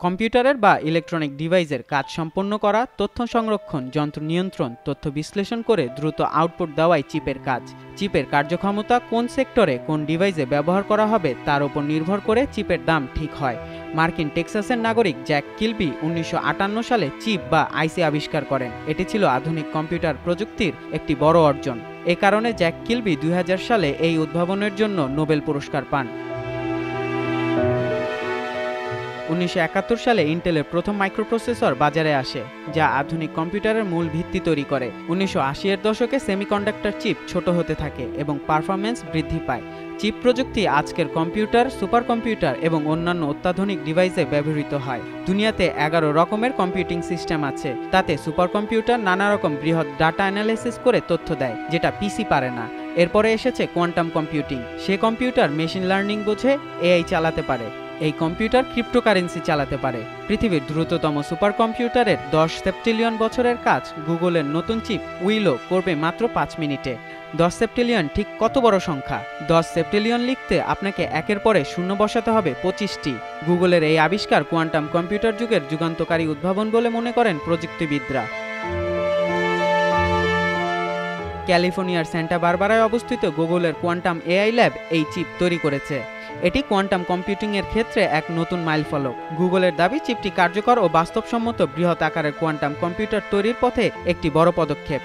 কম্পিউটারের বা ইলেকট্রনিক ডিভাইসের কাজ সম্পন্ন করা, তথ্য সংরক্ষণ, যন্ত্র নিয়ন্ত্রণ, তথ্য বিশ্লেষণ করে দ্রুত আউটপুট দেওয়াই চিপের কাজ। চিপের কার্যক্ষমতা কোন সেক্টরে কোন ডিভাইসে ব্যবহার করা হবে তার উপর নির্ভর করে চিপের দাম ঠিক হয়। মার্কিন টেক্সাসের নাগরিক জ্যাক কিলবি 1958 সালে চিপ বা আইসি আবিষ্কার করেন। এটি ছিল আধুনিক কম্পিউটার প্রযুক্তির একটি বড় অর্জন। এ কারণে জ্যাক কিলবি 2000 সালে এই উদ্ভাবনের জন্য নোবেল পুরস্কার পান। 1971 সালে ইন্টেলের প্রথম মাইক্রোপ্রসেসর বাজারে আসে, যা আধুনিক কম্পিউটারের মূল ভিত্তি তৈরি করে। 1980-এর দশকে সেমিকন্ডাক্টর চিপ ছোট হতে থাকে এবং পারফরম্যান্স বৃদ্ধি পায়। চিপ প্রযুক্তি আজকের কম্পিউটার, সুপার কম্পিউটার এবং অন্যান্য অত্যাধুনিক ডিভাইসে ব্যবহৃত হয়। দুনিয়াতে 11 রকমের কম্পিউটিং সিস্টেম আছে। তাতে সুপার কম্পিউটার নানা রকম বৃহৎ ডাটা অ্যানালাইসিস করে তথ্য দেয়, যেটা পিসি পারে না। এরপরে এসেছে কোয়ান্টাম কম্পিউটিং। সে কম্পিউটার মেশিন লার্নিং বোঝে, এআই চালাতে পারে। এই কম্পিউটার ক্রিপ্টোকারেন্সি চালাতে পারে। পৃথিবীর দ্রুততম সুপার কম্পিউটারের 10 সেপ্টিলিয়ন বছরের কাজ গুগলের নতুন চিপ উইলো করবে মাত্র 5 মিনিটে। 10 সেপ্টিলিয়ন ঠিক কত বড় সংখ্যা? 10 সেপ্টিলিয়ন লিখতে আপনাকে একের পরে শূন্য বসাতে হবে 25টি। গুগলের এই আবিষ্কার কোয়ান্টাম কম্পিউটার যুগের যুগান্তকারী উদ্ভাবন বলে মনে করেন প্রযুক্তিবিদরা। ক্যালিফোর্নিয়ার সান্টা বারবারায় অবস্থিত গুগলের কোয়ান্টাম এআই ল্যাব এই চিপ তৈরি করেছে। এটি কোয়ান্টাম কম্পিউটিংয়ের ক্ষেত্রে এক নতুন মাইলফলক। গুগলের দাবি চিপটি কার্যকর ও বাস্তবসম্মত বৃহৎ আকারের কোয়ান্টাম কম্পিউটার তৈরির পথে একটি বড় পদক্ষেপ।